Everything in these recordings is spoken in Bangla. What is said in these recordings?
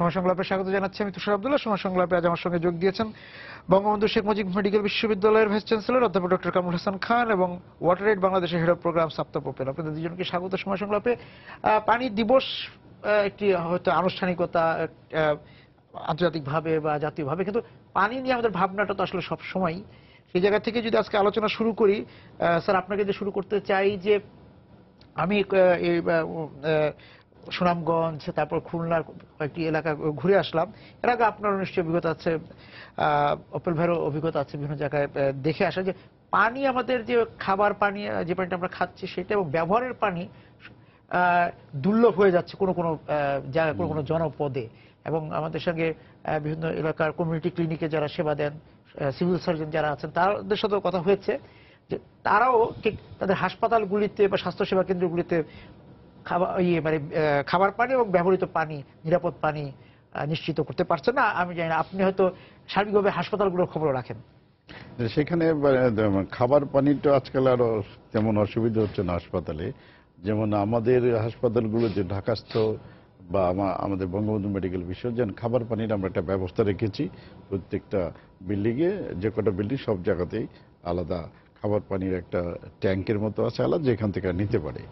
সময় সংলাপে স্বাগত জানাচ্ছি আমি তুষার আব্দুল্লাহ। সময় সংলাপে আজ আমার সঙ্গে যোগ দিয়েছেন বঙ্গবন্ধু শেখ মুজিব মেডিকেল বিশ্ববিদ্যালয়ের ভাইস চ্যান্সেলর অধ্যাপক ডক্টর কামরুল হাসান খান এবং ওয়াটার এইড বাংলাদেশের হেড অফ প্রোগ্রাম সাপ্তাহ পোপেন। আপনাদের দুজনকে স্বাগত সময় সংলাপে। পানি দিবস একটি হয়তো আনুষ্ঠানিকতা আন্তর্জাতিকভাবে বা জাতীয়ভাবে, কিন্তু পানি নিয়ে আমাদের ভাবনাটা তো আসলে সব সময় সেই জায়গা থেকে যদি আজকে আলোচনা শুরু করি, স্যার আপনাকে যে শুরু করতে চাই যে আমি এই সুনামগঞ্জ তারপর খুলনার কয়েকটি এলাকা ঘুরে আসলাম। এর আগে আপনারও নিশ্চয়ই অভিজ্ঞতা আছে, অপেল ভাইয়েরও অভিজ্ঞতা আছে বিভিন্ন জায়গায় দেখে আসা যে পানি আমাদের যে খাবার পানি যে পানিটা আমরা খাচ্ছি সেটা এবং ব্যবহারের পানি দুর্লভ হয়ে যাচ্ছে কোনো কোনো জায়গায় কোনো কোনো জনপদে। এবং আমাদের সঙ্গে বিভিন্ন এলাকার কমিউনিটি ক্লিনিকে যারা সেবা দেন, সিভিল সার্জন যারা আছেন তাদের সাথেও কথা হয়েছে যে তারাও ঠিক তাদের হাসপাতালগুলিতে বা স্বাস্থ্যসেবা কেন্দ্রগুলিতে খাবার পানি এবং ব্যবহৃত পানি, নিরাপদ পানি নিশ্চিত করতে পারছে না। আমি জানি না, আপনি হয়তো সার্বিকভাবে হাসপাতালগুলোর খবর রাখেন। সেখানে খাবার পানিটা আজকাল আরো তেমন অসুবিধা হচ্ছে না হাসপাতালে। যেমন আমাদের হাসপাতালগুলো যে ঢাকাস্থ বা আমাদের বঙ্গবন্ধু মেডিকেল বিশ্ববিদ্যালয় খাবার পানির আমরা একটা ব্যবস্থা রেখেছি। প্রত্যেকটা বিল্ডিংয়ে যে কটা বিল্ডিং সব জায়গাতেই আলাদা খাবার পানির একটা ট্যাঙ্কের মতো আছে আলাদা, যেখান থেকে নিতে পারে।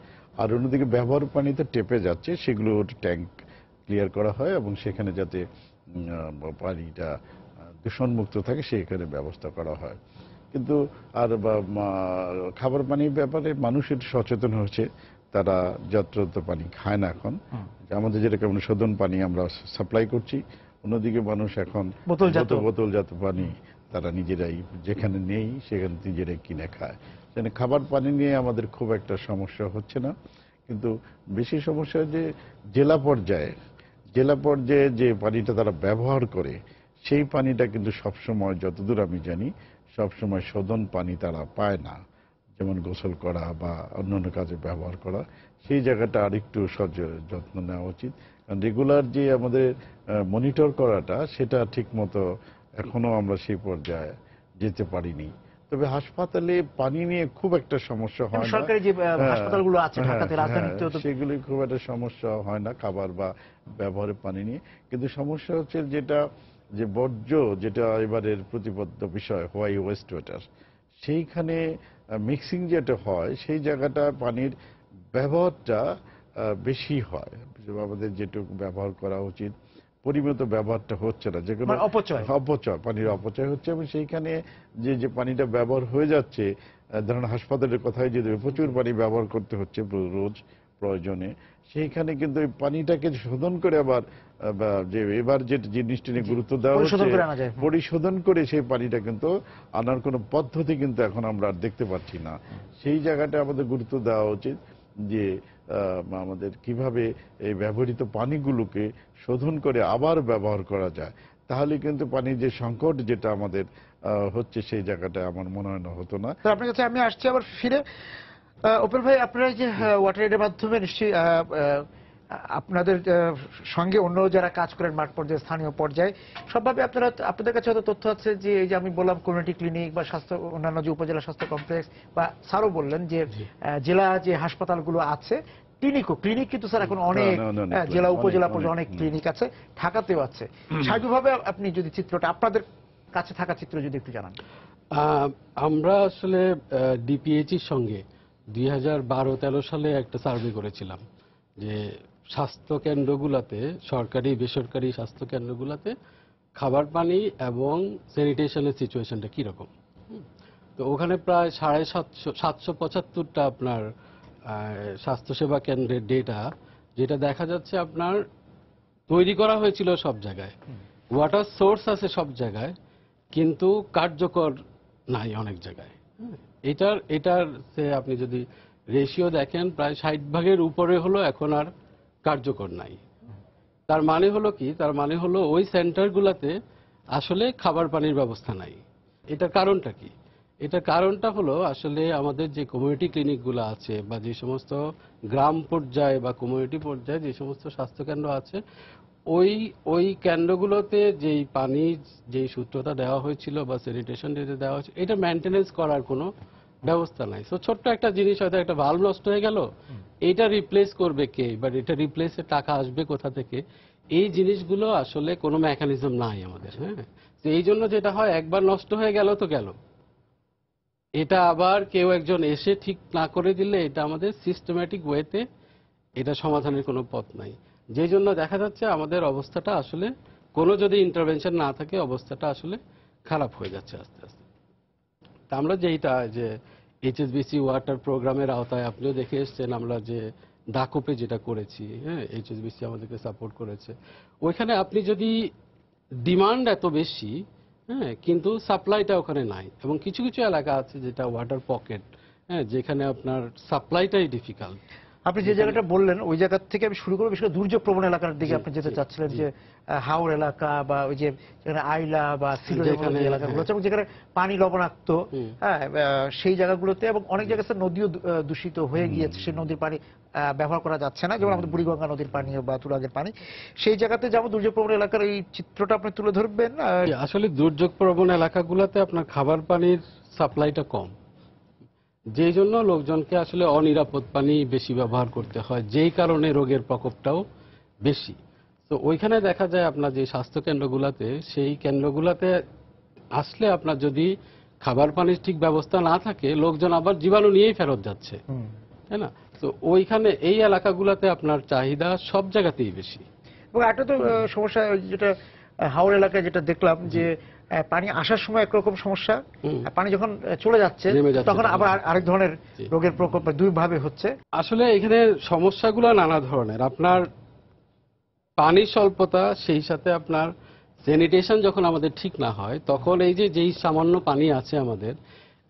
আর অন্যদিকে ব্যবহার পানিতে টেপে যাচ্ছে সেগুলো ট্যাঙ্ক ক্লিয়ার করা হয় এবং সেখানে যাতে পানিটা দূষণমুক্ত থাকে সেখানে ব্যবস্থা করা হয়। কিন্তু আর খাবার পানির ব্যাপারে মানুষের সচেতন হচ্ছে, তারা যত্রত পানি খায় না এখন। আমাদের যেরকম শোধন পানি আমরা সাপ্লাই করছি, অন্যদিকে মানুষ এখন বোতলজাত পানি তারা নিজেরাই যেখানে নেই সেখানে নিজেরাই কিনে খায়। খাবার পানি নিয়ে আমাদের খুব একটা সমস্যা হচ্ছে না, কিন্তু বেশি সমস্যা যে জেলা পর্যায়ে যে পানিটা তারা ব্যবহার করে সেই পানিটা কিন্তু সবসময়, যতদূর আমি জানি, সবসময় শোধন পানি তারা পায় না। যেমন গোসল করা বা অন্যান্য কাজে ব্যবহার করা, সেই জায়গাটা আরেকটু যত্ন নেওয়া উচিত। কারণ রেগুলার যে আমাদের মনিটর করাটা সেটা ঠিক মতো এখনো আমরা সেই পর্যায়ে যেতে পারিনি। তবে হাসপাতালে পানি নিয়ে খুব একটা সমস্যা হয় না। সরকারি যে হাসপাতালগুলো আছে ঢাকাতে, রাজধানীতেও সেগুলি খুব একটা সমস্যা হয় না খাবার বা ব্যবহারের পানি নিয়ে। কিন্তু সমস্যা হচ্ছে যে বর্জ্য, যেটা এবারের প্রতিবদ্ধ বিষয় হোয়াই ওয়েস্ট ওয়াটার, সেইখানে মিক্সিং যেটা হয় সেই জায়গাটা পানির ব্যবহারটা বেশি হয়। আমাদের যেটুকু ব্যবহার করা উচিত পরিমিত ব্যবহারটা হচ্ছে না, যে কোনো অপচয়, পানির অপচয় হচ্ছে। এবং সেইখানে যে পানিটা ব্যবহার হয়ে যাচ্ছে, ধরুন হাসপাতালের কথাই যদি প্রচুর পানি ব্যবহার করতে হচ্ছে রোজ প্রয়োজনে, সেইখানে কিন্তু ওই পানিটাকে শোধন করে আবার যে এবার যে জিনিসটি নিয়ে গুরুত্ব দেওয়া হচ্ছে পরিশোধন করে সেই পানিটা কিন্তু আনার কোনো পদ্ধতি কিন্তু এখন আমরা আর দেখতে পাচ্ছি না। সেই জায়গাটা আমাদের গুরুত্ব দেওয়া উচিত যে আমাদের কিভাবে এই ব্যবহৃত পানিগুলোকে শোধন করে আবার ব্যবহার করা যায়। তাহলে কিন্তু পানির যে সংকট যেটা আমাদের হচ্ছে সেই জায়গাটা আমার মনে হয় না হতো না। আপনার কাছে আমি আসছি আবার ফিরে। অপেল ভাই, আপনারা যে ওয়াটার এইডের মাধ্যমে নিশ্চয়ই আপনাদের সঙ্গে অন্য যারা কাজ করেন মাঠ পর্যায়ে, স্থানীয় পর্যায়ে, সবভাবে আপনাদের কাছে হয়তো তথ্য আছে যে এই যে আমি বললাম কমিউনিটি ক্লিনিক বা স্বাস্থ্য অন্যান্য যে উপজেলা স্বাস্থ্য কমপ্লেক্স, বা স্যারও বললেন যে জেলা যে হাসপাতালগুলো আছে ক্লিনিক কিন্তু স্যার এখন অনেক জেলা উপজেলা পর্যায়ে অনেক ক্লিনিক আছে, ঢাকাতেও আছে। স্বাভাবিকভাবে আপনি যদি চিত্রটা আপনাদের কাছে থাকা চিত্র যদি একটু জানান। আমরা আসলে ডিপিএইচির সঙ্গে 2012-13 সালে একটা সার্ভে করেছিলাম যে স্বাস্থ্য কেন্দ্রগুলোতে, সরকারি বেসরকারি স্বাস্থ্য কেন্দ্রগুলোতে খাবার পানি এবং স্যানিটেশনের সিচুয়েশনটা কীরকম। তো ওখানে প্রায় 775টা আপনার স্বাস্থ্যসেবা কেন্দ্রের ডেটা, যেটা দেখা যাচ্ছে আপনার তৈরি করা হয়েছিল সব জায়গায়, ওয়াটার সোর্স আছে সব জায়গায়, কিন্তু কার্যকর নাই অনেক জায়গায়। এটার আপনি যদি রেশিও দেখেন, প্রায় 60% উপরে হলো এখন আর কার্যকর নাই। তার মানে হলো কি? তার মানে হলো ওই সেন্টারগুলোতে আসলে খাবার পানির ব্যবস্থা নাই। এটার কারণটা কি? এটার কারণটা হলো আসলে আমাদের যে কমিউনিটি ক্লিনিকগুলো আছে বা যে সমস্ত গ্রাম পর্যায়ে বা কমিউনিটি পর্যায়ে যে সমস্ত স্বাস্থ্যকেন্দ্র আছে, ওই কেন্দ্রগুলোতে যেই পানির যেই সূত্রটা দেওয়া হয়েছিল বা স্যানিটেশন যেটা দেওয়া হয়েছিল, এটা মেনটেনেন্স করার কোনো ব্যবস্থা নাই। সো ছোট্ট একটা জিনিস, হয়তো একটা ভালভ নষ্ট হয়ে গেল, এটা রিপ্লেস করবে কে, বাট এটা রিপ্লেসের টাকা আসবে কোথা থেকে, এই জিনিসগুলো আসলে কোনো মেকানিজম নাই আমাদের। হ্যাঁ, তো এই জন্য যেটা হয়, একবার নষ্ট হয়ে গেল তো গেল, এটা আবার কেউ একজন এসে ঠিক না করে দিলে এটা আমাদের সিস্টেম্যাটিক ওয়েতে এটা সমাধানের কোনো পথ নাই। যে জন্য দেখা যাচ্ছে আমাদের অবস্থাটা আসলে কোনো যদি ইন্টারভেনশন না থাকে অবস্থাটা আসলে খারাপ হয়ে যাচ্ছে আস্তে আস্তে। তা আমরা যেটা যে এইচএসবিসি ওয়াটার প্রোগ্রামের আওতায় আপনিও দেখে এসছেন, আমরা যে ডাকোপে যেটা করেছি, হ্যাঁ, এইচএসবিসি আমাদেরকে সাপোর্ট করেছে। ওইখানে আপনি যদি ডিমান্ড এত বেশি, হ্যাঁ, কিন্তু সাপ্লাইটা ওখানে নাই, এবং কিছু কিছু এলাকা আছে যেটা ওয়াটার পকেট, হ্যাঁ, যেখানে আপনার সাপ্লাইটাই ডিফিকাল্ট। আপনি যে জায়গাটা বললেন ওই জায়গা থেকে আমি শুরু করবো, বিশেষ করে দুর্যোগ প্রবণ এলাকার দিকে আপনি যেতে চাচ্ছিলেন, যে হাওড় এলাকা বা ওই যে যেখানে আইলা বা সিলেটের এলাকাগুলো আছে, এবং যেখানে পানি লবণাক্ত, হ্যাঁ, সেই জায়গাগুলোতে, এবং অনেক জায়গায় নদীও দূষিত হয়ে গিয়েছে, সেই নদীর পানি ব্যবহার করা যাচ্ছে না, যেমন আমাদের বুড়িগঙ্গা নদীর পানি বা তুরাগের পানি। সেই জায়গাতে যেমন দুর্যোগ প্রবণ এলাকার এই চিত্রটা আপনি তুলে ধরবেন। আসলে দুর্যোগ প্রবণ এলাকাগুলোতে আপনার খাবার পানির সাপ্লাইটা কম, যেই জন্য লোকজনকে আসলে অনিরাপদ পানি বেশি ব্যবহার করতে হয়, যেই কারণে রোগের প্রকোপটাও বেশি। তো ওইখানে দেখা যায় আপনার যে স্বাস্থ্য কেন্দ্রগুলোতে, সেই কেন্দ্রগুলোতে আসলে আপনার যদি খাবার পানির ঠিক ব্যবস্থা না থাকে, লোকজন আবার জীবাণু নিয়েই ফেরত যাচ্ছে, তাই না? তো ওইখানে এই এলাকাগুলোতে আপনার চাহিদা সব জায়গাতেই বেশি। এবং একটা তো সমস্যা, যেটা হাওড় এলাকায় যেটা দেখলাম, যে পানি আসার সময় একরকম সমস্যা, পানি যখন চলে যাচ্ছে তখন আবার আরেক ধরনের রোগের প্রকোপ দুই ভাবে হচ্ছে। আসলে এখানে সমস্যাগুলো নানা ধরনের। আপনার পানি স্বল্পতা, সেই সাথে আপনার স্যানিটেশন যখন আমাদের ঠিক না হয়, তখন এই যে যেই সামান্য পানি আছে আমাদের,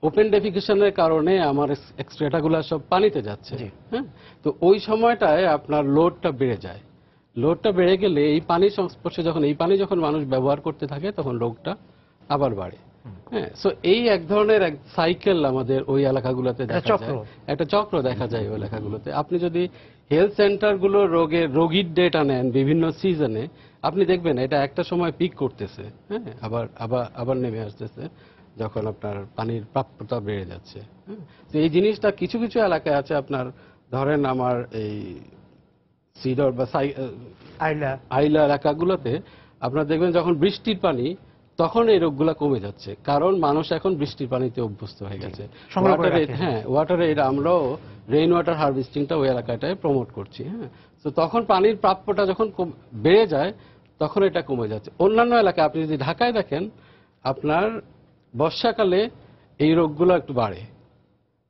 ওপেন ডেফিকেশনের কারণে আমার এক্সট্রেটাগুলো সব পানিতে যাচ্ছে। হ্যাঁ, তো ওই সময়টায় আপনার লোডটা বেড়ে যায়। লোডটা বেড়ে গেলে এই পানির সংস্পর্শে যখন এই পানি যখন মানুষ ব্যবহার করতে থাকে, তখন রোগটা আবার বাড়ে। হ্যাঁ, সো এই এক ধরনের এক সাইকেল আমাদের ওই এলাকাগুলোতে দেখা যায়, একটা চক্র দেখা যায় ওই এলাকাগুলোতে। আপনি যদি হেলথ সেন্টারগুলো রোগীর ডেটা নেন বিভিন্ন সিজনে, আপনি দেখবেন এটা একটা সময় পিক করতেছে, হ্যাঁ, আবার আবার আবার নেমে আসতেছে যখন আপনার পানির প্রাপ্যতা বেড়ে যাচ্ছে। হ্যাঁ, তো এই জিনিসটা কিছু কিছু এলাকায় আছে। আপনার ধরেন আমার এই সিডর বা আইলা এলাকাগুলোতে আপনার দেখবেন যখন বৃষ্টির পানি, তখন এই রোগগুলা কমে যাচ্ছে, কারণ মানুষ এখন বৃষ্টির পানিতে অভ্যস্ত হয়ে গেছে। হ্যাঁ, ওয়াটার এইড, আমরাও রেইন ওয়াটার হারভেস্টিংটা ওই এলাকাটায় প্রমোট করছি। হ্যাঁ, তো তখন পানির প্রাপ্যটা যখন বেড়ে যায়, তখন এটা কমে যাচ্ছে। অন্যান্য এলাকায় আপনি যদি ঢাকায় দেখেন, আপনার বর্ষাকালে এই রোগগুলো একটু বাড়ে,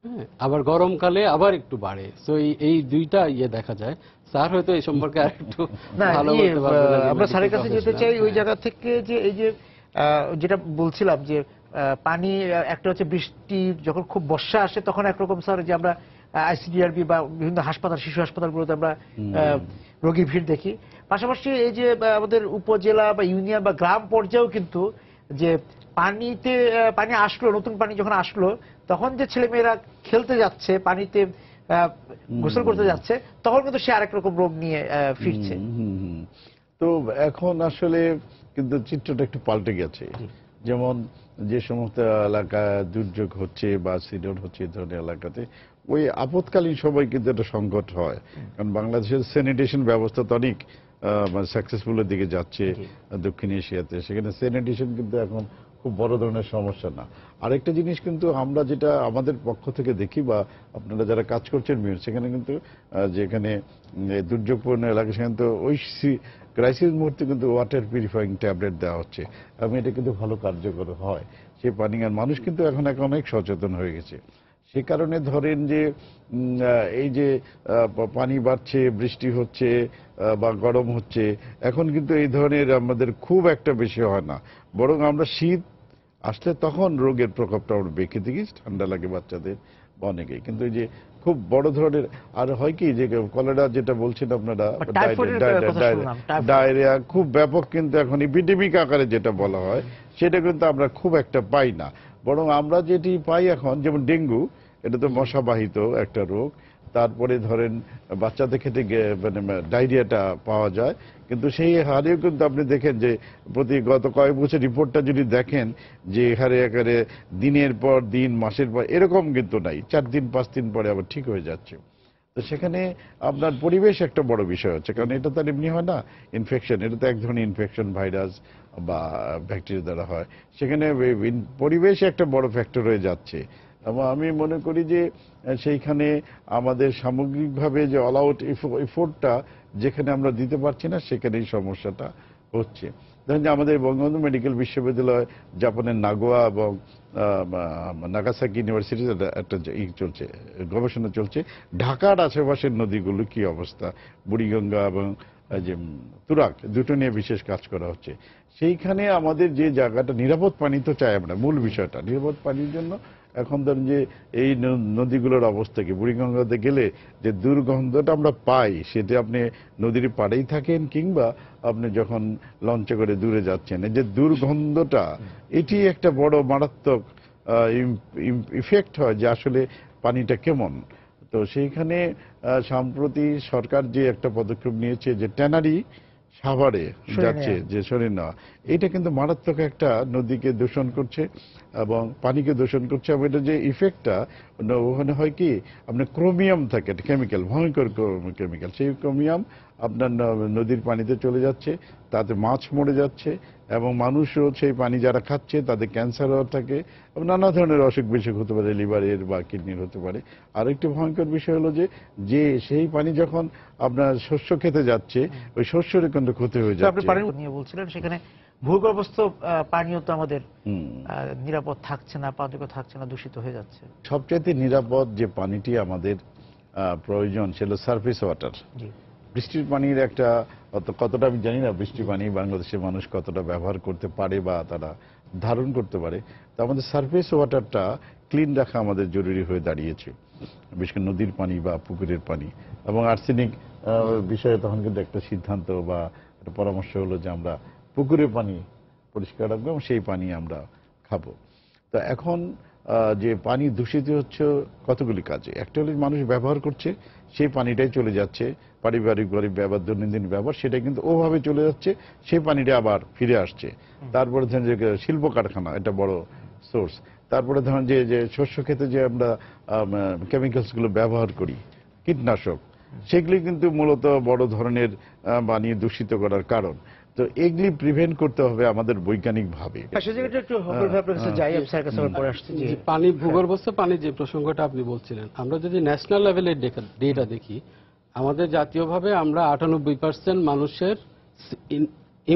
হ্যাঁ, আবার গরমকালে আবার একটু বাড়ে। তো এই দুইটা দেখা যায়। স্যার হয়তো এই সম্পর্কে আরেকটু ভালো বলতে পারবেন। আমরা স্যারের কাছে যেতে চাই ওই জায়গা থেকে, যে এই যে যেটা বলছিলাম, যে পানি একটা হচ্ছে বৃষ্টি যখন খুব বর্ষা আসে তখন একরকম, স্যার, যে আমরা আইসিডিআরবি বা বিভিন্ন হাসপাতাল, শিশু হাসপাতালগুলোতে আমরা রোগীর ভিড় দেখি। পাশাপাশি এই যে আমাদের উপজেলা বা ইউনিয়ন বা গ্রাম পর্যায়েও কিন্তু যে পানি আসলো, নতুন পানি যখন আসলো, তখন যে ছেলেমেয়েরা খেলতে যাচ্ছে, পানিতে গোসল করতে যাচ্ছে, তখন কিন্তু সে আরেক রকম রোগ নিয়ে ফিরছে। তো এখন আসলে কিন্তু চিত্রটা একটু পাল্টে গেছে। যেমন যে সমস্ত এলাকায় দুর্যোগ হচ্ছে বা সিডর হচ্ছে, এই ধরনের এলাকাতে ওই আপৎকালীন সময় কিন্তু একটা সংকট হয়, কারণ বাংলাদেশের স্যানিটেশন ব্যবস্থা তো অনেক সাকসেসফুলের দিকে যাচ্ছে দক্ষিণ এশিয়াতে। সেখানে স্যানিটেশন কিন্তু এখন খুব বড় ধরনের সমস্যা না। আরেকটা জিনিস কিন্তু আমরা যেটা আমাদের পক্ষ থেকে দেখি, বা আপনারা যারা কাজ করছেন সেখানে কিন্তু যেখানে দুর্যোগপূর্ণ এলাকা, সেখানে তো ওই ক্রাইসিস মুহূর্তে কিন্তু ওয়াটার পিউরিফাইং ট্যাবলেট দেওয়া হচ্ছে, এবং এটা কিন্তু ভালো কার্যকর হয় সে পানি। আর মানুষ কিন্তু এখন অনেক সচেতন হয়ে গেছে। সে কারণে ধরেন যে এই যে পানি বাড়ছে, বৃষ্টি হচ্ছে বা গরম হচ্ছে, এখন কিন্তু এই ধরনের আমাদের খুব একটা বেশি হয় না, বরং আমরা শীত আসলে তখন রোগের প্রকোপটা আমরা বেঁকে দেখি, ঠান্ডা লাগে বাচ্চাদের বা অনেকেই। কিন্তু এই যে খুব বড় ধরনের আর হয় কি, যে কলেরা যেটা বলছেন আপনারা, ডায়রিয়া খুব ব্যাপক, কিন্তু এখন এপিডেমিক আকারে যেটা বলা হয়, সেটা কিন্তু আমরা খুব একটা পাই না। বরং আমরা যেটি পাই এখন, যেমন ডেঙ্গু, এটা তো মশাবাহিত একটা রোগ। তারপরে ধরেন বাচ্চাদের ক্ষেত্রে মানে ডায়রিয়াটা পাওয়া যায়, কিন্তু সেই হারেও কিন্তু আপনি দেখেন যে গত কয়েক বছর রিপোর্টটা যদি দেখেন, যে এখানে দিনের পর দিন, মাসের পর এরকম কিন্তু নাই, 4 দিন 5 দিন পরে আবার ঠিক হয়ে যাচ্ছে। তো তো সেখানে আপনার পরিবেশ একটা বড় বিষয় হচ্ছে, কারণ এটা তো আর এমনি হয় না ইনফেকশন, এটা তো এক ধরনের ইনফেকশন ভাইরাস বা ব্যাকটেরিয়া দ্বারা হয়। সেখানে পরিবেশ একটা বড় ফ্যাক্টর হয়ে যাচ্ছে। এবং আমি মনে করি যে সেইখানে আমাদের সামগ্রিকভাবে যে অল আউট এফোর্টটা যেখানে আমরা দিতে পারছি না, সেখানেই সমস্যাটা হচ্ছে। ধরেন যে আমাদের বঙ্গবন্ধু মেডিকেল বিশ্ববিদ্যালয়, জাপানের নাগোয়া এবং নাগাসাকি ইউনিভার্সিটিতে একটা চলছে, গবেষণা চলছে, ঢাকার আশেপাশের নদীগুলো কি অবস্থা, বুড়িগঙ্গা এবং যে তুরাগ দুটো নিয়ে বিশেষ কাজ করা হচ্ছে। সেইখানে আমাদের যে জায়গাটা, নিরাপদ পানি তো চাই আমরা, মূল বিষয়টা নিরাপদ পানির জন্য এখন ধরেন যে এই নদীগুলোর অবস্থা কি, বুড়িগঙ্গাতে গেলে যে দুর্গন্ধটা আমরা পাই, সেটা আপনি নদীর পাড়েই থাকেন কিংবা আপনি যখন লঞ্চে করে দূরে যাচ্ছেন, এই যে দুর্গন্ধটা, এটি একটা বড় মারাত্মক ইফেক্ট হয় যে আসলে পানিটা কেমন। তো সেইখানে সম্প্রতি সরকার যে একটা পদক্ষেপ নিয়েছে যে ট্যানারি সাভারে যাচ্ছে, যে সরিয়ে নেওয়া, এটা কিন্তু মারাত্মক একটা নদীকে দূষণ করছে এবং পানিকে দূষণ করছে। এবং এটা যে ইফেক্টটা ওখানে হয় কি, আপনার ক্রোমিয়াম থাকে, কেমিক্যাল, ভয়ঙ্কর কেমিক্যাল, সেই ক্রোমিয়াম আপনার নদীর পানিতে চলে যাচ্ছে, তাতে মাছ মরে যাচ্ছে এবং মানুষও সেই পানি যারা খাচ্ছে তাদের ক্যান্সার থাকে এবং নানা ধরনের অসুখ বিসুখ হতে পারে, লিভারের বা কিডনির হতে পারে। আরেকটি ভয়ঙ্কর বিষয় হলো যে সেই পানি যখন আপনার শস্য খেতে যাচ্ছে, ওই শস্যের কিন্তু ক্ষতি হয়ে যাচ্ছে। আপনি পানির নিয়ে বলছিলেন, সেখানে ভূগর্ভস্থ পানিও তো আমাদের নিরাপদ থাকছে না, পানিও থাকছে না, দূষিত হয়ে যাচ্ছে। সবচেয়ে নিরাপদ যে পানিটি আমাদের প্রয়োজন সেটা সারফেস ওয়াটার। বৃষ্টির পানির একটা কতটা আমি জানি না, বৃষ্টির পানি বাংলাদেশের মানুষ কতটা ব্যবহার করতে পারে বা তারা ধারণ করতে পারে। তো আমাদের সারফেস ওয়াটারটা ক্লিন রাখা আমাদের জরুরি হয়ে দাঁড়িয়েছে, বিশেষ করে নদীর পানি বা পুকুরের পানি। এবং আর্সেনিক বিষয়ে তখন কিন্তু একটা সিদ্ধান্ত বা একটা পরামর্শ হলো যে আমরা পুকুরের পানি পরিষ্কার রাখবো এবং সেই পানি আমরা খাবো। তো এখন যে পানি দূষিত হচ্ছে কতগুলি কাজে, একটা হলো মানুষ ব্যবহার করছে, সেই পানিটাই চলে যাচ্ছে পারিবারিক ব্যবহার, দৈনন্দিন ব্যবহার, সেটা কিন্তু ওভাবে চলে যাচ্ছে, সেই পানিটা আবার ফিরে আসছে। তারপরে ধরেন যে শিল্প কারখানা, এটা বড় সোর্স। তারপরে ধরেন যে শস্য খেতে যে আমরা কেমিক্যালস গুলো ব্যবহার করি, কীটনাশক, সেগুলি কিন্তু মূলত বড় ধরনের পানি দূষিত করার কারণ। তো এগুলি প্রিভেন্ট করতে হবে আমাদের বৈজ্ঞানিক ভাবে। পানি, ভূগর্ভস্থ পানি যে প্রসঙ্গটা আপনি বলছিলেন, আমরা যদি ন্যাশনাল লেভেলের ডেটা দেখি, আমাদের জাতীয়ভাবে আমরা 98% মানুষের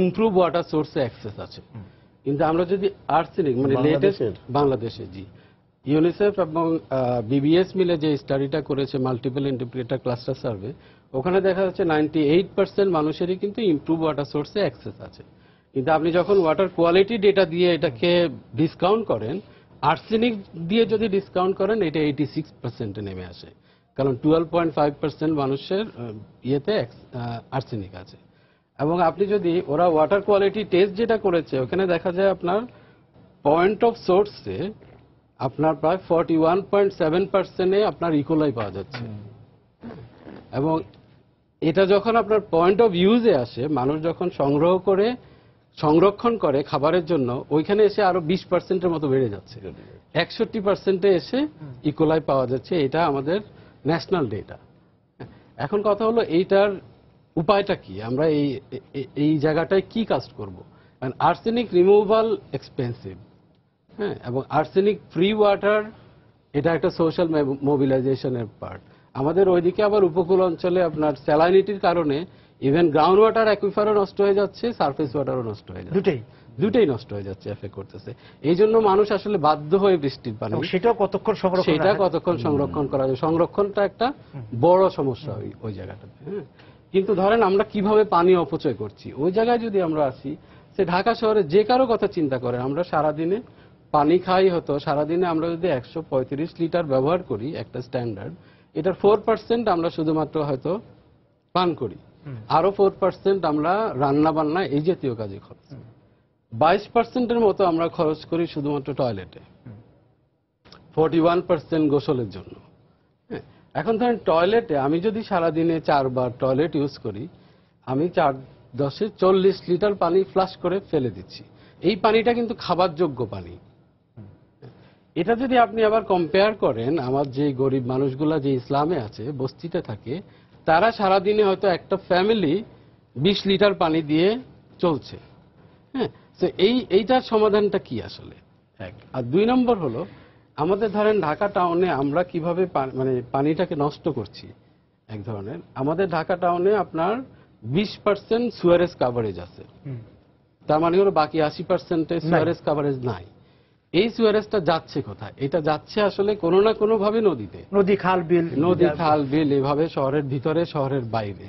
ইমপ্রুভ ওয়াটার সোর্সে অ্যাক্সেস আছে। কিন্তু আমরা যদি আর্সেনিক মানে লেটেস্ট বাংলাদেশে, জি, ইউনিসেফ এবং বিবিএস মিলে যে স্টাডিটা করেছে, মাল্টিপল ইন্টারপ্রেটার ক্লাস্টার সার্ভে, ওখানে দেখা যাচ্ছে 98% মানুষেরই কিন্তু ইমপ্রুভ ওয়াটার সোর্সে অ্যাক্সেস আছে। কিন্তু আপনি যখন ওয়াটার কোয়ালিটি ডেটা দিয়ে এটাকে ডিসকাউন্ট করেন, আর্সেনিক দিয়ে যদি ডিসকাউন্ট করেন, এটা 86% নেমে আসে, কারণ 12.5% মানুষের ইয়েতে আর্সেনিক আছে। এবং আপনি যদি ওরা ওয়াটার কোয়ালিটি টেস্ট যেটা করেছে, ওখানে দেখা যায় আপনার পয়েন্ট অফ সোর্সে আপনার প্রায় 41.7% আপনার ইকোলাই পাওয়া যাচ্ছে। এবং এটা যখন আপনার পয়েন্ট অফ ইউজে আসে, মানুষ যখন সংরক্ষণ করে খাবারের জন্য, ওইখানে এসে আরো 20%-এর মতো বেড়ে যাচ্ছে, 61%-এ এসে ইকোলাই পাওয়া যাচ্ছে। এটা আমাদের ন্যাশনাল ডেটা। এখন কথা হলো এইটার উপায়টা কি, আমরা এই জায়গাটায় কি কাজ করব। কারণ আর্সেনিক রিমুভাল এক্সপেন্সিভ, হ্যাঁ, এবং আর্সেনিক ফ্রি ওয়াটার এটা একটা সোশ্যাল মোবিলাইজেশনের পার্ট। আমাদের ওইদিকে আবার উপকূল অঞ্চলে আপনার স্যালাইনিটির কারণে ইভেন গ্রাউন্ড ওয়াটার অ্যাকুইফারও নষ্ট হয়ে যাচ্ছে, সারফেস ওয়াটারও নষ্ট হয়ে যাচ্ছে, দুটেই নষ্ট হয়ে যাচ্ছে, এফেক্ট করতেছে। এই জন্য মানুষ আসলে বাধ্য হয়ে বৃষ্টির পানি, সেটা কতক্ষণ সংরক্ষণ করা যায়, সংরক্ষণটা একটা বড় সমস্যা ওই জায়গাটাতে। হ্যাঁ, কিন্তু ধরেন আমরা কিভাবে পানি অপচয় করছি, ওই জায়গায় যদি আমরা আসি, সে ঢাকা শহরে যে কারো কথা চিন্তা করেন, আমরা সারাদিনে পানি খাই, হতো সারাদিনে আমরা যদি 135 লিটার ব্যবহার করি, একটা স্ট্যান্ডার্ড, এটার 4% আমরা শুধুমাত্র হয়তো পান করি, আরো 4% আমরা রান্না বান্না এই জাতীয় কাজে খরচ, 22%-এর মতো আমরা খরচ করি শুধুমাত্র টয়লেটে, 41% গোসলের জন্য। হ্যাঁ, এখন ধরেন টয়লেটে আমি যদি সারাদিনে 4 বার টয়লেট ইউজ করি, আমি 4×10 40 লিটার পানি ফ্লাশ করে ফেলে দিচ্ছি। এই পানিটা কিন্তু খাবার যোগ্য পানি। এটা যদি আপনি আবার কম্পেয়ার করেন আমার যে গরিব মানুষগুলা যে ইসলামে আছে বস্তিতে থাকে তারা সারাদিনে হয়তো একটা ফ্যামিলি 20 লিটার পানি দিয়ে চলছে। হ্যাঁ, তো এইটার সমাধানটা কি আসলে এক। আর 2 নম্বর হলো আমাদের ধরেন ঢাকা টাউনে আমরা কিভাবে মানে পানিটাকে নষ্ট করছি। এক ধরনের আমাদের ঢাকা টাউনে আপনার 20% সুয়ারেজ কাভারেজ আছে, তার মানে হলো বাকি 80% সুয়ারেজ কাভারেজ নাই। এই সুয়ারেজটা যাচ্ছে কোথায়? এটা যাচ্ছে আসলে কোনো না কোনো ভাবে নদীতে, নদী খাল বিল এভাবে শহরের ভিতরে শহরের বাইরে।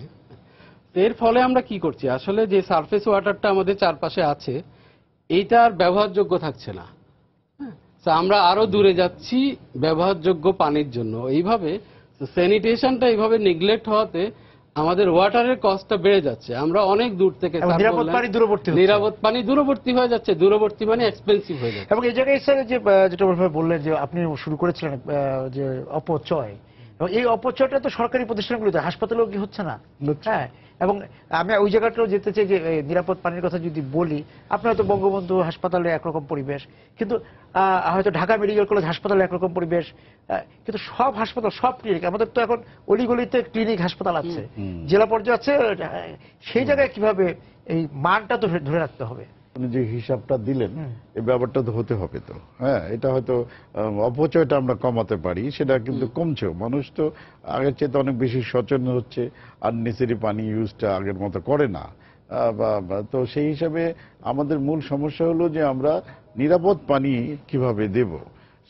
এর ফলে আমরা কি করছি আসলে যে সারফেস ওয়াটারটা আমাদের চারপাশে আছে এইটা আর ব্যবহারযোগ্য থাকছে না। তো আমরা আরো দূরে যাচ্ছি ব্যবহারযোগ্য পানির জন্য। এইভাবে স্যানিটেশনটা এইভাবে নেগলেক্ট হওয়াতে আমাদের ওয়াটারের কস্টটা বেড়ে যাচ্ছে। আমরা অনেক দূর থেকে নিরাপদ পানি দূরবর্তী হয়ে যাচ্ছে, দূরবর্তী মানে এক্সপেন্সিভ হয়ে যাচ্ছে। এবং এই জায়গায় স্যার যে যেটা বললেন যে আপনি শুরু করেছিলেন যে অপচয়, এবং এই অপচয়টা তো সরকারি প্রতিষ্ঠানগুলোতে, হাসপাতালেও কি হচ্ছে না? হ্যাঁ, এবং আমি ওই জায়গাটাও যেতে চাই যে নিরাপদ পানির কথা যদি বলি, আপনার হয়তো বঙ্গবন্ধু হাসপাতালে একরকম পরিবেশ, কিন্তু হয়তো ঢাকা মেডিকেল কলেজ হাসপাতালে একরকম পরিবেশ, কিন্তু সব হাসপাতাল সব ক্লিনিক, আমাদের তো এখন অলিগলিতে ক্লিনিক হাসপাতাল আছে, জেলা পর্যায়ে আছে, সেই জায়গায় কিভাবে এই মানটা তো ধরে রাখতে হবে। আপনি যে হিসাবটা দিলেন এই ব্যাপারটা তো হতে হবে তো। হ্যাঁ, এটা হয়তো অপচয়টা আমরা কমাতে পারি, সেটা কিন্তু কমছেও। মানুষ তো আগের চেয়ে অনেক বেশি সচেতন হচ্ছে, আননেসেসারি পানি ইউজটা আগের মতো করে না। তো সেই হিসাবে আমাদের মূল সমস্যা হলো যে আমরা নিরাপদ পানি কিভাবে দেব,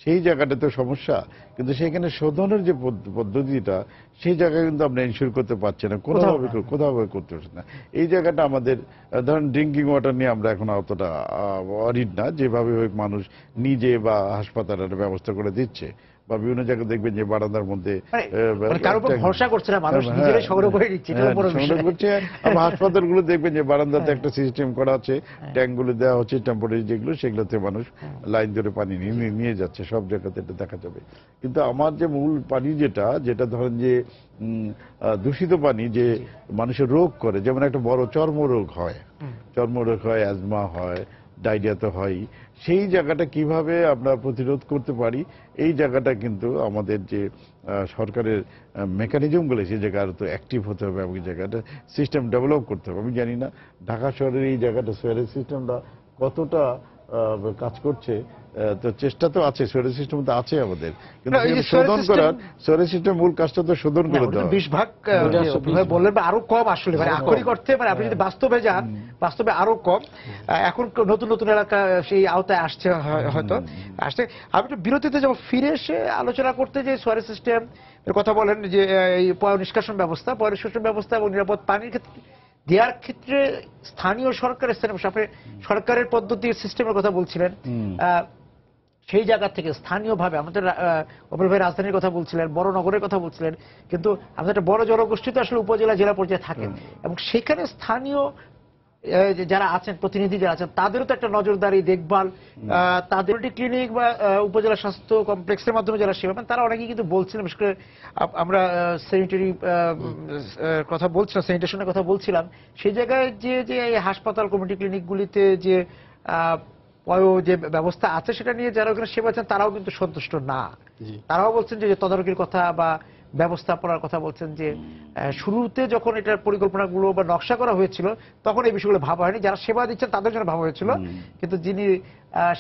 সেই জায়গাটা তো সমস্যা। কিন্তু সেখানে শোধনের যে পদ্ধতিটা, সেই জায়গায় কিন্তু আমরা এনশিওর করতে পারছি না, কোথাও করতে পারছি না। এই জায়গাটা আমাদের, ধরেন ড্রিঙ্কিং ওয়াটার নিয়ে আমরা এখন অতটা অরিড না, যেভাবে হোক মানুষ নিজে বা হাসপাতালের ব্যবস্থা করে দিচ্ছে, বা বিভিন্ন জায়গায় দেখবেন যে বারান্দার মধ্যে ভরসা করছে না মানুষ, নিজেরাই সংগ্রহ করে নিচ্ছে। হাসপাতালগুলো দেখবেন যে বারান্দাতে একটা সিস্টেম করা আছে, ট্যাঙ্কগুলো দেওয়া হচ্ছে টেম্পোরারি যেগুলো, সেগুলোতে মানুষ লাইন ধরে পানি নিয়ে যাচ্ছে, সব জায়গাতে এটা দেখা যাবে। কিন্তু আমার যে মূল পানি যেটা ধরেন যে দূষিত পানি যে মানুষের রোগ করে, যেমন একটা বড় চর্মরোগ হয়, অ্যাজমা হয়, ডায়রিয়া তো হয়, সেই জায়গাটা কিভাবে আমরা প্রতিরোধ করতে পারি, এই জায়গাটা কিন্তু আমাদের যে সরকারের মেকানিজমগুলো, সেই জায়গায় আরো তো অ্যাক্টিভ হতে হবে, এবং জায়গাটা সিস্টেম ডেভেলপ করতে হবে। আমি জানি না ঢাকা শহরের এই জায়গাটা সুয়ারেজ সিস্টেমটা কতটা কাজ করছে। তো চেষ্টা তো আছে, সুয়ারেজ সিস্টেম তো আছে আমাদের, কিন্তু শোধন করার, সুয়ারেজ সিস্টেম মূল কাজটা তো শোধন করে দেওয়া। 20 ভাগ বললেন আরো কম আসলে, মানে আক্ষরিক অর্থে, মানে আপনি যদি বাস্তবে যান, বাস্তবে আরো কম। এখন নতুন নতুন এলাকা সেই আওতায় আসছে, হয়তো আসছে। আমি একটু বিরতিতে যাব, ফিরে এসে আলোচনা করতে যে সুয়ারেজ সিস্টেম এর কথা বলেন, যে এই পয় নিষ্কাশন ব্যবস্থা এবং নিরাপদ পানির ক্ষেত্রে দেওয়ার ক্ষেত্রে স্থানীয় সরকারের, আপনি সরকারের পদ্ধতির সিস্টেমের কথা বলছিলেন, সেই জায়গা থেকে স্থানীয়ভাবে আমাদের অপর ভাই রাজধানীর কথা বলছিলেন, বড় নগরের কথা বলছিলেন, কিন্তু আমাদের একটা বড় জনগোষ্ঠী তো আসলে উপজেলা জেলা পর্যায়ে থাকেন, এবং সেখানে স্থানীয় যারা আছেন, প্রতিনিধি যারা আছেন, তাদেরও তো একটা নজরদারি, দেখভাল, তাদের ক্লিনিক বা উপজেলা স্বাস্থ্য কমপ্লেক্সের মাধ্যমে যারা সেবা পান, তারা অনেকেই কিন্তু বলছিলেন, বিশেষ করে আমরা স্যানিটারি কথা বলছিলাম, স্যানিটেশনের কথা বলছিলাম, সেই জায়গায় যে হাসপাতাল কমিউনিটি ক্লিনিকগুলিতে যে যে ব্যবস্থা আছে সেটা নিয়ে যারা ওখানে সেবা আছেন তারাও কিন্তু সন্তুষ্ট না। তারাও বলছেন যে তদারকির কথা বা ব্যবস্থাপনার কথা বলছেন, যে শুরুতে যখন এটার পরিকল্পনাগুলো বা নকশা করা হয়েছিল তখন এই বিষয়গুলো ভাবা হয়নি, যারা সেবা দিচ্ছেন তাদের জন্য ভাবা হয়েছিল, কিন্তু যিনি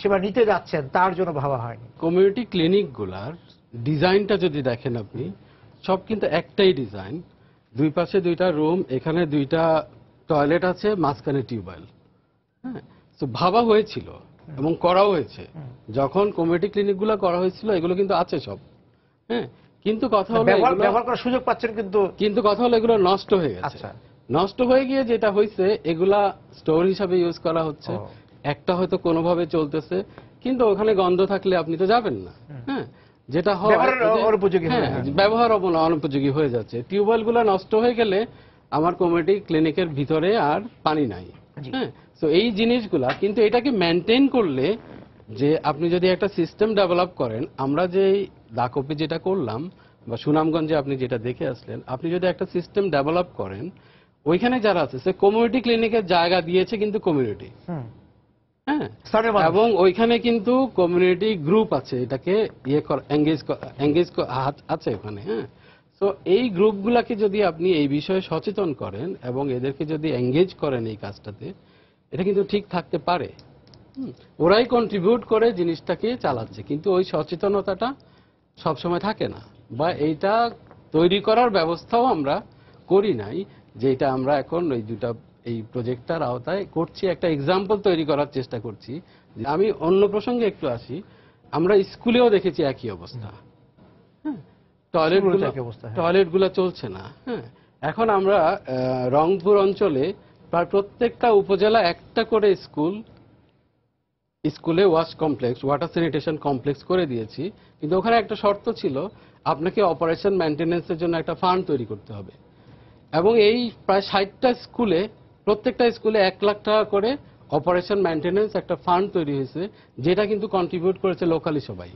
সেবা নিতে যাচ্ছেন তার জন্য ভাবা হয়নি। কমিউনিটি ক্লিনিকগুলার ডিজাইনটা যদি দেখেন আপনি, সব কিন্তু একটাই ডিজাইন, দুই পাশে দুইটা রুম, এখানে দুইটা টয়লেট আছে, মাঝখানে টিউবওয়েল। হ্যাঁ, তো ভাবা হয়েছিল এবং করাও হয়েছে। যখন কমিউনিটি ক্লিনিকগুলো করা হয়েছিল এগুলো কিন্তু আছে সব। হ্যাঁ, কিন্তু কথা হলো ব্যবহার করার সুযোগ পাচ্ছেন, কিন্তু কথা হলো এগুলো নষ্ট হয়ে গেছে। নষ্ট হয়ে গিয়ে যেটা হয়েছে, এগুলা স্টোর হিসাবে ইউজ করা হচ্ছে, একটা হয়তো কোনোভাবে চলতেছে, কিন্তু ওখানে গন্ধ থাকলে আপনি তো যাবেন না। হ্যাঁ, যেটা হয় ব্যবহার অনুপযোগী হয়ে যাচ্ছে। টিউবওয়েল গুলা নষ্ট হয়ে গেলে আমার কমিউনিটি ক্লিনিকের ভিতরে আর পানি নাই। হ্যাঁ, তো এই জিনিসগুলা কিন্তু এটাকে মেনটেন করলে, যে আপনি যদি একটা সিস্টেম ডেভেলপ করেন, আমরা যে দাকপে যেটা করলাম বা সুনামগঞ্জে আপনি যেটা দেখে আসলেন, আপনি যদি একটা সিস্টেম ডেভেলপ করেন, ওইখানে যারা আছে সে কমিউনিটি ক্লিনিকের জায়গা দিয়েছে কিন্তু কমিউনিটি, হ্যাঁ, স্থানীয় মানুষ। এবং ওইখানে কিন্তু কমিউনিটি গ্রুপ আছে, এটাকে এঙ্গেজ আছে ওখানে। হ্যাঁ, তো এই গ্রুপগুলাকে যদি আপনি এই বিষয়ে সচেতন করেন এবং এদেরকে যদি এঙ্গেজ করেন এই কাজটাতে, এটা কিন্তু ঠিক থাকতে পারে। ওরাই কন্ট্রিবিউট করে জিনিসটাকে চালাচ্ছে, কিন্তু ওই সচেতনতাটা সবসময় থাকে না, বা এইটা তৈরি করার ব্যবস্থাও আমরা করি নাই, যেটা আমরা এখন এই প্রজেক্টটার আওতায় করছি। একটা এক্সাম্পল তৈরি করার চেষ্টা করছি। আমি অন্য প্রসঙ্গে একটু আসি। আমরা স্কুলেও দেখেছি একই অবস্থা। হ্যাঁ, স্কুলগুলো একই অবস্থা, হ্যাঁ। টয়লেটগুলো চলছে না। হ্যাঁ, এখন আমরা রংপুর অঞ্চলে প্রায় প্রত্যেকটা উপজেলা একটা করে স্কুলে ওয়াটার স্যানিটেশন কমপ্লেক্স করে দিয়েছি, কিন্তু ওখানে একটা শর্ত ছিল, আপনাকে অপারেশন মেইনটেনেন্সের জন্য একটা ফান্ড তৈরি করতে হবে। এবং এই প্রায় 60টা স্কুলে, প্রত্যেকটা স্কুলে 1 লাখ টাকা করে অপারেশন মেইনটেনেন্স একটা ফান্ড তৈরি হয়েছে, যেটা কিন্তু কন্ট্রিবিউট করেছে লোকালি সবাই।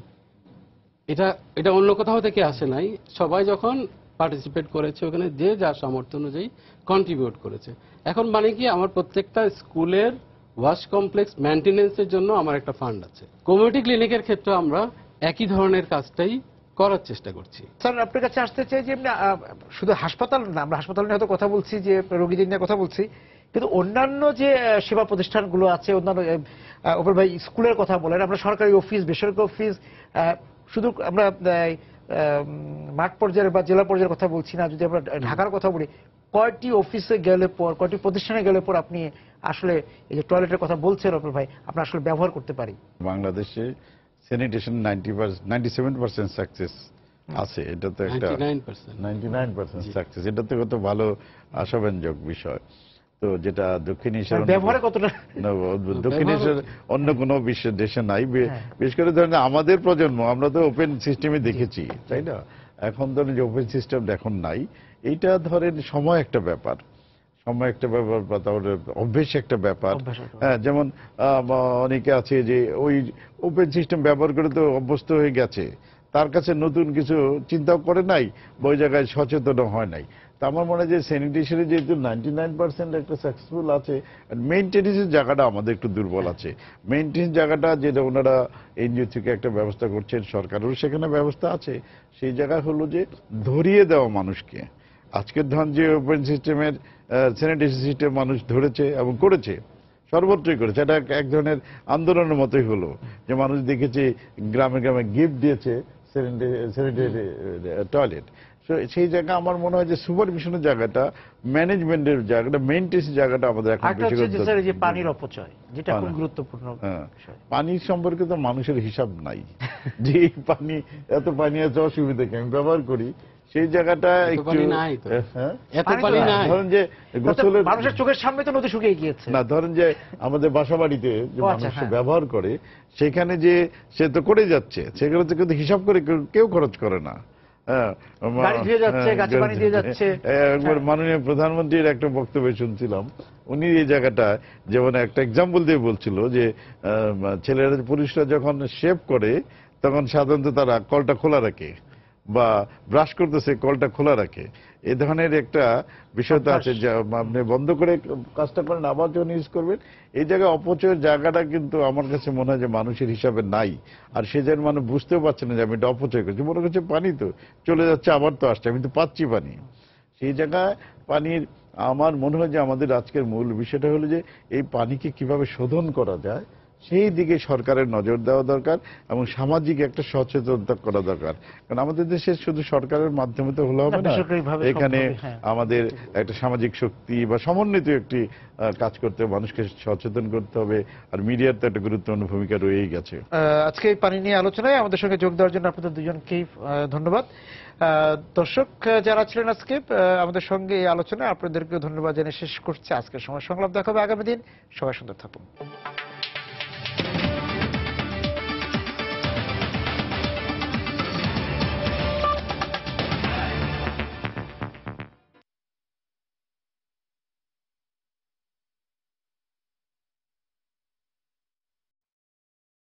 এটা অন্য কোথাও থেকে আসে নাই, সবাই যখন পার্টিসিপেট করেছে ওখানে যে যার সামর্থ্য অনুযায়ী কন্ট্রিবিউট করেছে। এখন মানে কি, আমার প্রত্যেকটা স্কুলের ওয়াশ কমপ্লেক্স মেইনটেনেন্সের জন্য আমার একটা ফান্ড আছে। কমিউনিটি ক্লিনিকের ক্ষেত্রে আমরা একই ধরনের কাজটাই করার চেষ্টা করছি। স্যার, আপনার কাছে আসতে চাই যে এমনি, শুধু হাসপাতাল না, আমরা হাসপাতাল নিয়ে হয়তো কথা বলছি, যে রোগীদের নিয়ে কথা বলছি, কিন্তু অন্যান্য যে সেবা প্রতিষ্ঠানগুলো আছে, অন্যান্য ওপর ভাই স্কুলের কথা বলেন, আমরা সরকারি অফিস, বেসরকারি অফিস, শুধু আমরা মাঠ পর্যায়ের বা জেলা পর্যায়ের কথা বলছি না, যদি আমরা ঢাকার কথা বলি, কয়টি অফিসে গেলে পর, কয়টি প্রতিষ্ঠানে গেলে পর আপনি আসলে এই যে টয়লেটের কথা বলছেন ওপর ভাই, আমরা আসলে ব্যবহার করতে পারি? বাংলাদেশে স্যানিটেশন 97% সাকসেস আছে, এটা তো একটা 99% সাকসেস, এটা তো কত ভালো আশাব্যঞ্জক বিষয়। তো যেটা দক্ষিণ এশিয়ার ব্যবহারে কতটা দক্ষিণ এশিয়ার অন্য কোনো বিশ্বের দেশে নাই। বিশেষ করে ধরেন আমাদের প্রজন্ম, আমরা তো ওপেন সিস্টেমে দেখেছি, তাই না? এখন ধরেন যে ওপেন সিস্টেম এখন নাই, এইটা ধরেন সময় একটা ব্যাপার, বা তাহলে অভ্যেস একটা ব্যাপার। হ্যাঁ, যেমন অনেকে আছে যে ওই ওপেন সিস্টেম ব্যবহার করে তো অভ্যস্ত হয়ে গেছে, তার কাছে নতুন কিছু চিন্তাও করে নাই, ওই জায়গায় সচেতন হয় নাই। তা আমার মনে হয় যে স্যানিটেশনে যেহেতু 99% একটা সাকসেসফুল আছে, মেইনটেনেন্সের জায়গাটা আমাদের একটু দুর্বল আছে। মেইনটেনেন্স জায়গাটা যেটা ওনারা এনজিও থেকে একটা ব্যবস্থা করছেন, সরকারেরও সেখানে ব্যবস্থা আছে, সেই জায়গা হলো যে ধরিয়ে দেওয়া মানুষকে। আজকের ধরুন যে ওপেন সিস্টেমের স্যানিটেশন সিস্টেম মানুষ ধরেছে এবং করেছে, সর্বত্রই করেছে, এটা এক ধরনের আন্দোলনের মতোই হলো, যে মানুষ দেখেছে গ্রামে গ্রামে গিফট দিয়েছে স্যানিটারি টয়লেট। সেই জায়গা আমার মনে হয় যে সুপারভিশনের জায়গাটা, ম্যানেজমেন্টের জায়গাটা, মেইনটেন্স জায়গাটা আমাদের এখন যে পানির অপচয়, যেটা খুব গুরুত্বপূর্ণ। পানির সম্পর্কে তো মানুষের হিসাব নাই, যে পানি এত পানি আছে, অসুবিধা কি, আমি ব্যবহার করি, সেই জায়গাটা একটু ধরেন যে গোসলের মানুষের চোখের সামনে তো নদী শুকিয়ে গিয়েছে না, ধরেন যে আমাদের বাসা বাড়িতে যে মানুষ ব্যবহার করে, সেখানে যে সে তো করে যাচ্ছে, সেখানে তো কিন্তু হিসাব করে কেউ খরচ করে না। একবার মাননীয় প্রধানমন্ত্রীর একটা বক্তব্য শুনছিলাম, উনি এই জায়গাটা যেমন একটা এক্সাম্পল দিয়ে বলছিল যে ছেলেরা, পুরুষরা যখন শেভ করে তখন সাধারণত তারা কলটা খোলা রাখে, বা ব্রাশ করতেছে কলটা খোলা রাখে, এ ধরনের একটা বিষয় তো আছে, যে আপনি বন্ধ করে কাজটা করেন, আবার যখন ইউজ করবেন। এই জায়গায় অপচয়ের জায়গাটা কিন্তু আমার কাছে মনে হয় যে মানুষের হিসাবে নাই, আর সে যেন মানুষ বুঝতেও পারছে না যে আমি এটা অপচয় করছি, মনে করছে পানি তো চলে যাচ্ছে, আবার তো আসছে, আমি তো পাচ্ছি পানি। সেই জায়গায় পানির আমার মনে হয় যে আমাদের আজকের মূল বিষয়টা হলো যে এই পানিকে কিভাবে শোধন করা যায়, সেই দিকে সরকারের নজর দেওয়া দরকার, এবং সামাজিক একটা সচেতনতা করা দরকার। কারণ আমাদের দেশে শুধু সরকারের মাধ্যমে তো হলে হবে না, এখানে আমাদের একটা সামাজিক শক্তি বা সমন্বিত একটি কাজ করতে হবে, মানুষকে সচেতন করতে হবে, আর মিডিয়ার তো একটা গুরুত্বপূর্ণ ভূমিকা রয়েই গেছে। আজকে এই পানি নিয়ে আলোচনায় আমাদের সঙ্গে যোগ দেওয়ার জন্য আপনাদের দুজনকেই ধন্যবাদ। দর্শক যারা ছিলেন আজকে আমাদের সঙ্গে এই আলোচনায়, আপনাদেরকেও ধন্যবাদ জানিয়ে শেষ করছি আজকের সময় সংলাপ। দেখা হবে আগামী দিন। সবাই সুন্দর থাকুন।